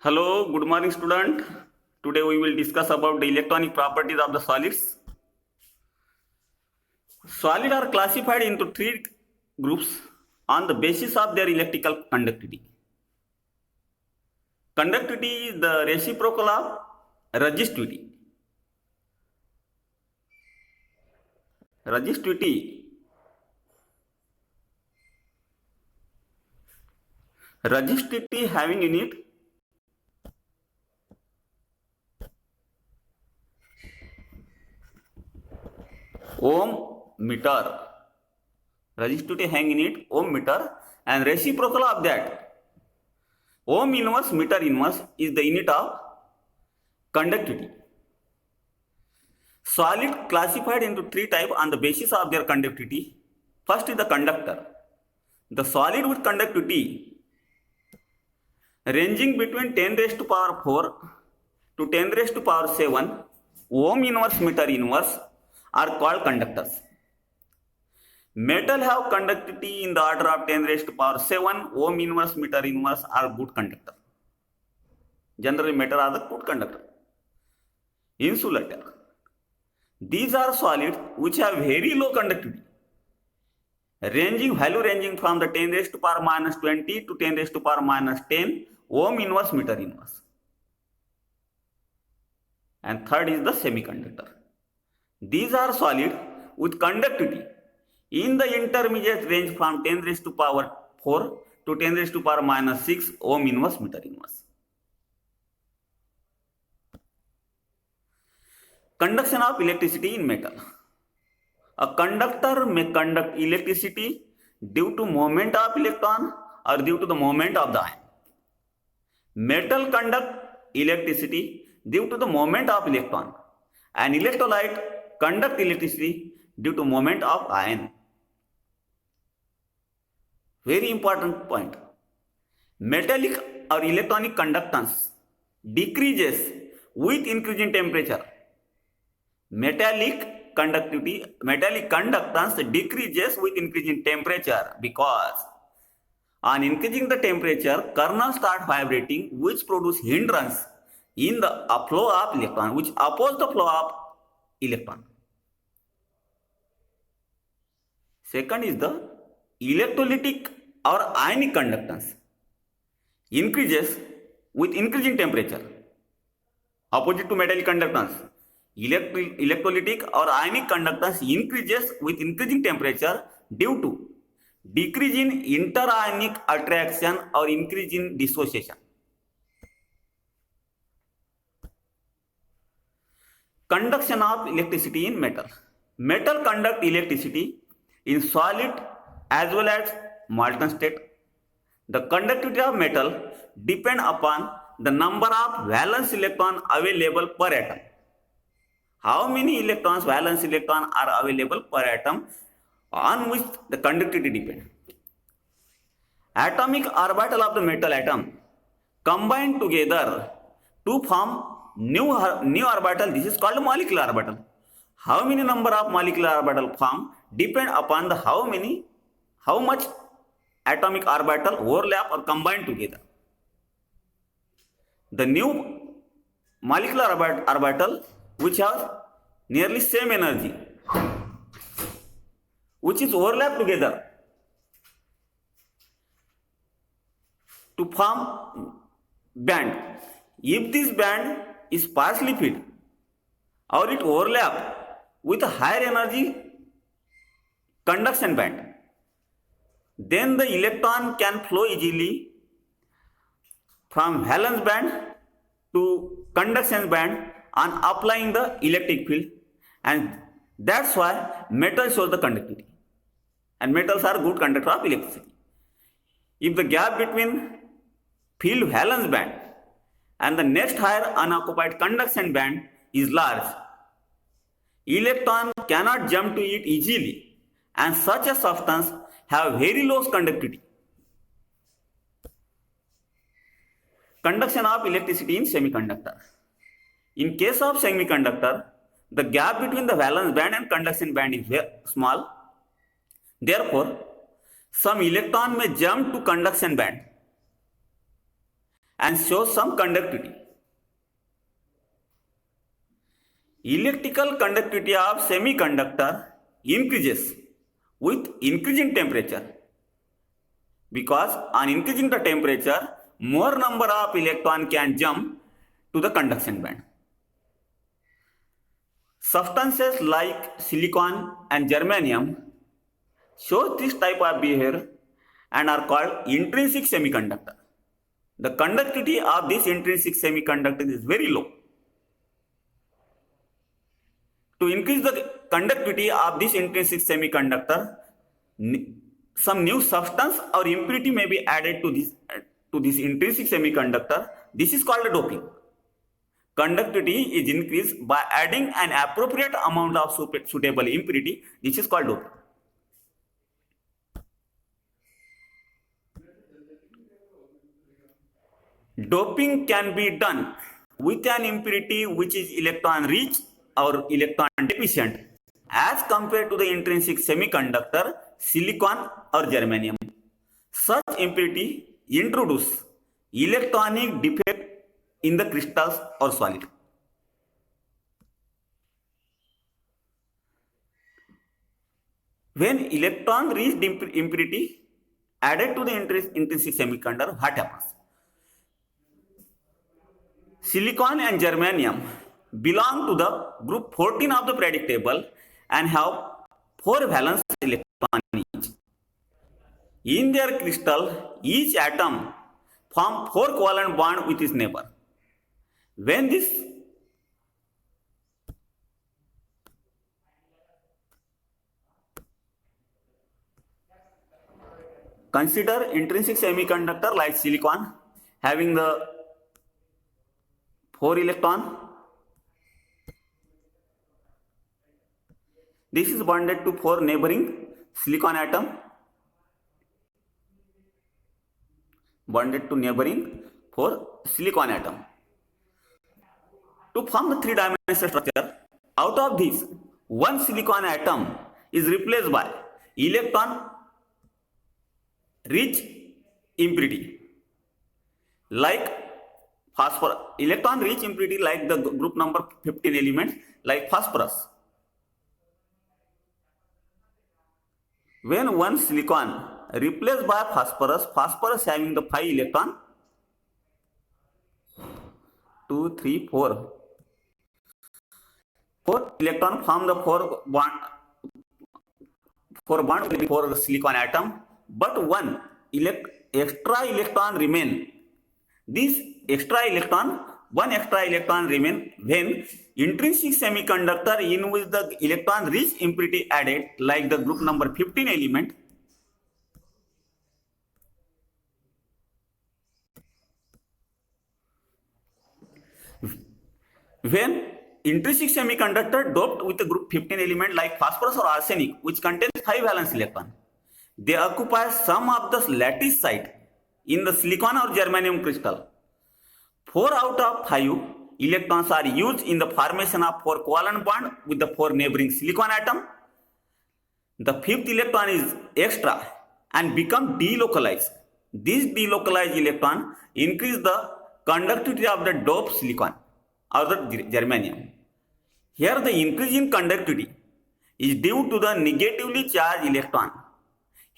Hello, good morning student. Today we will discuss about the electronic properties of the solids. Solids are classified into three groups on the basis of their electrical conductivity. Conductivity is the reciprocal of resistivity. Resistivity having in it ohm meter. Resistivity having in it ohm meter, and reciprocal of that ohm inverse meter inverse is the unit of conductivity. Solid classified into three types on the basis of their conductivity. First is the conductor. The solid with conductivity ranging between 10 raised to power 4 to 10 raised to power 7 ohm inverse meter inverse are called conductors. Metal have conductivity in the order of 10 raised to power 7 ohm inverse meter inverse are good conductor. Generally metal are the good conductor. Insulator. These are solids which have very low conductivity, value ranging from the 10 raised to power minus 20 to 10 raised to power minus 10 ohm inverse meter inverse. And third is the semiconductor. These are solids with conductivity in the intermediate range from 10 raised to power 4 to 10 raised to power minus 6 ohm inverse meter inverse. Conduction of electricity in metal. A conductor may conduct electricity due to movement of electron or due to the movement of the ion. Metal conduct electricity due to the movement of electron, and electrolyte conduct electricity due to movement of ion. Very important point. Metallic or electronic conductance decreases with increasing temperature. Metallic conductance decreases with increasing temperature because on increasing the temperature, kernels start vibrating, which produce hindrance in the flow of electron, which oppose the flow of electron. Second is the electrolytic or ionic conductance increases with increasing temperature. Opposite to metallic conductance, electrolytic or ionic conductance increases with increasing temperature due to decrease in interionic attraction or increase in dissociation. Conduction of electricity in metal. Metal conduct electricity in solid as well as molten state. The conductivity of metal depend upon the number of valence electrons available per atom. How many electrons, valence electrons are available per atom, on which the conductivity depends. Atomic orbital of the metal atom combine together to form new orbital. This is called molecular orbital. How many number of molecular orbital form depend upon the how much atomic orbital overlap or combine together. The new molecular orbital which has nearly same energy, which is overlap together to form band. If this band is partially filled or it overlap with a higher energy conduction band, then the electron can flow easily from valence band to conduction band on applying the electric field, and that's why metal shows the conductivity, and metals are good conductor of electricity. If the gap between field valence band and the next higher unoccupied conduction band is large, electron cannot jump to it easily, and such a substance have very low conductivity. Conduction of electricity in semiconductor. In case of semiconductor, the gap between the valence band and conduction band is very small. Therefore, some electron may jump to conduction band and shows some conductivity. Electrical conductivity of semiconductor increases with increasing temperature, because on increasing the temperature, more number of electron can jump to the conduction band. Substances like silicon and germanium show this type of behavior and are called intrinsic semiconductor. The conductivity of this intrinsic semiconductor is very low. To increase the conductivity of this intrinsic semiconductor, some new substance or impurity may be added to this intrinsic semiconductor. This is called doping. Conductivity is increased by adding an appropriate amount of suitable impurity. This is called doping. Doping can be done with an impurity which is electron rich or electron deficient as compared to the intrinsic semiconductor, silicon or germanium. Such impurity introduce electronic defect in the crystals or solid. When electron rich impurity added to the intrinsic semiconductor, what happens? Silicon and germanium belong to the group 14 of the periodic table and have 4 valence electrons each. In their crystal, each atom forms 4 covalent bonds with its neighbor. When this consider intrinsic semiconductor like silicon having the 4 electron. This is bonded to 4 neighboring silicon atom, bonded to neighboring 4 silicon atom. To form the 3-dimensional structure, out of this, one silicon atom is replaced by electron rich impurity like phosphorus, electron rich impurity like the group number 15 elements like phosphorus. When one silicon replaced by phosphorus, phosphorus having the 5 electron, 2, 3, 4. 4 electron form the 4 bond with 4 silicon atom, but one extra electron remain. This one extra electron remain when intrinsic semiconductor in which the electron rich impurity added like the group number 15 element when intrinsic semiconductor doped with the group 15 element like phosphorus or arsenic which contains 5 valence electron, they occupy some of the lattice site in the silicon or germanium crystal. 4 out of 5 electrons are used in the formation of 4 covalent bond with the 4 neighboring silicon atom. The 5th electron is extra and become delocalized. This delocalized electron increase the conductivity of the doped silicon or the germanium. Here the increase in conductivity is due to the negatively charged electron.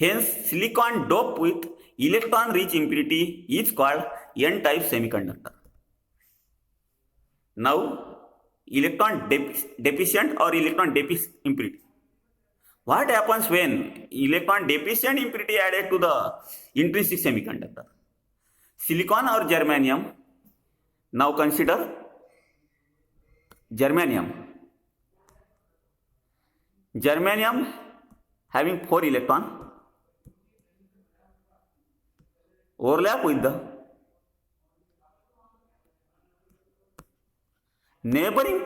Hence silicon doped with electron rich impurity is called N-type semiconductor. Now electron deficient or electron deficient impurity. What happens when electron deficient impurity added to the intrinsic semiconductor? Silicon or germanium. Now consider germanium. Germanium having 4 electron overlap with the neighboring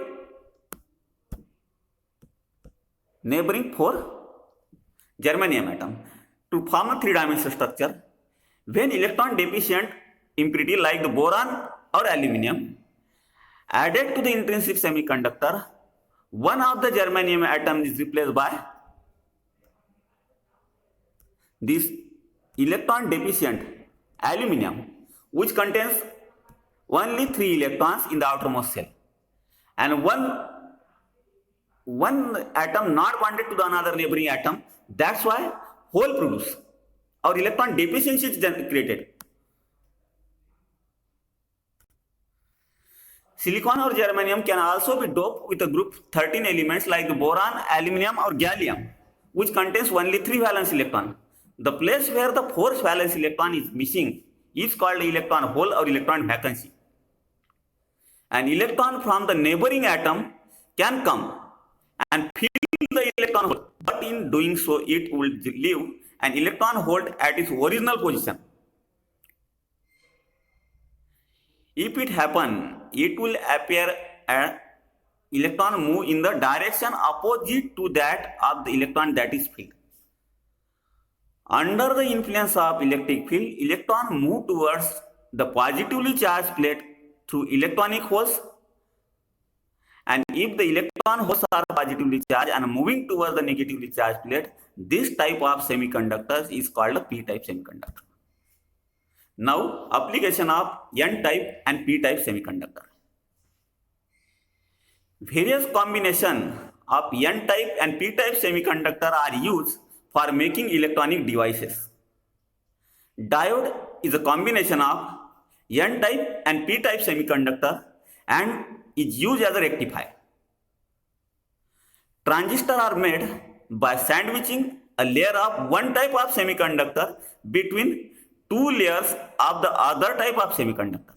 4 germanium atom to form a 3-dimensional structure. When electron deficient impurity like the boron or aluminium added to the intrinsic semiconductor, one of the germanium atom is replaced by this electron deficient aluminium which contains only 3 electrons in the outermost shell, and one atom not bonded to the another neighboring atom. That's why hole produce or electron deficiency is created. Silicon or germanium can also be doped with a group 13 elements like the boron, aluminum or gallium, which contains only 3 valence electron. The place where the 4th valence electron is missing is called electron hole or electron vacancy. An electron from the neighboring atom can come and fill the electron hole, but in doing so it will leave an electron hole at its original position. If it happens, it will appear an electron move in the direction opposite to that of the electron that is filled. Under the influence of electric field, electron move towards the positively charged plate through electronic holes, and if the electron holes are positively charged and moving towards the negatively charged plate, this type of semiconductor is called a p-type semiconductor. Now, application of n-type and p-type semiconductor. Various combinations of n-type and p-type semiconductor are used for making electronic devices. Diode is a combination of n-type and p-type semiconductor and is used as a rectifier. Transistors are made by sandwiching a layer of one type of semiconductor between 2 layers of the other type of semiconductor.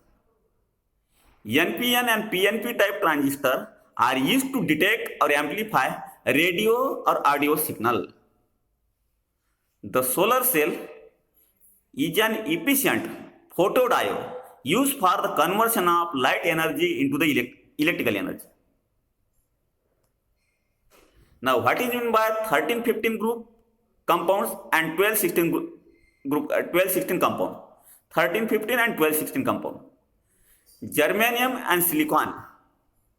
NPN and PNP type transistor are used to detect or amplify radio or audio signal. The solar cell is an efficient photodiode used for the conversion of light energy into the electrical energy. Now, what is meant by 13-15 group compounds and 12-16 compound? 13-15 and 12-16 compound. Germanium and silicon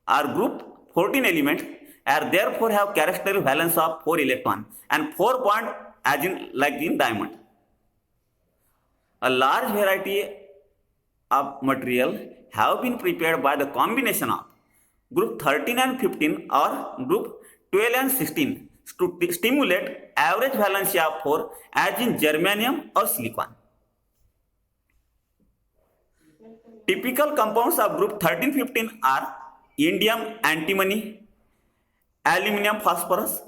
are group 14 elements and therefore have characteristic valence of 4 electron and 4 bond as in like in diamond. A large variety of material have been prepared by the combination of group 13 and 15 or group 12 and 16 to stimulate average valency of 4 as in germanium or silicon. Typical compounds of group 13-15 are indium antimony, aluminum phosphorus,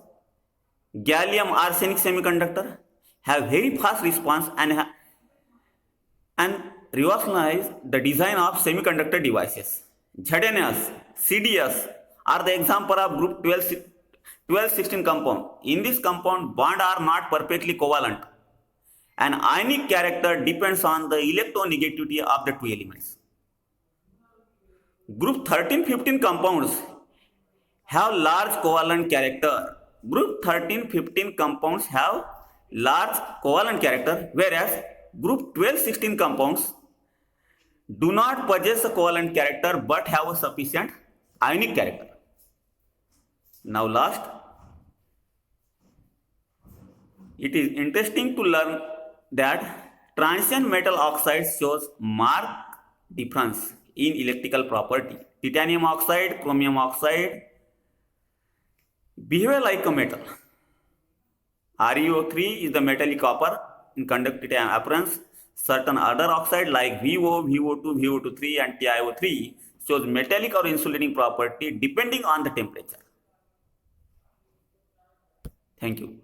gallium arsenic semiconductor, have very fast response and revolutionize the design of semiconductor devices. ZNS, CDS are the example of group 12-16 compound. In this compound, bonds are not perfectly covalent. An ionic character depends on the electronegativity of the 2 elements. Group 13-15 compounds have large covalent character. Group 13-15 compounds have large covalent character, whereas group 12-16 compounds do not possess a covalent character but have a sufficient ionic character. Now last, it is interesting to learn that transition metal oxide shows marked difference in electrical property. Titanium oxide, chromium oxide behave like a metal. ReO3 is the metallic copper in conductivity appearance. Certain other oxide like VO, VO2, VO23 and TiO3 shows metallic or insulating property depending on the temperature. Thank you.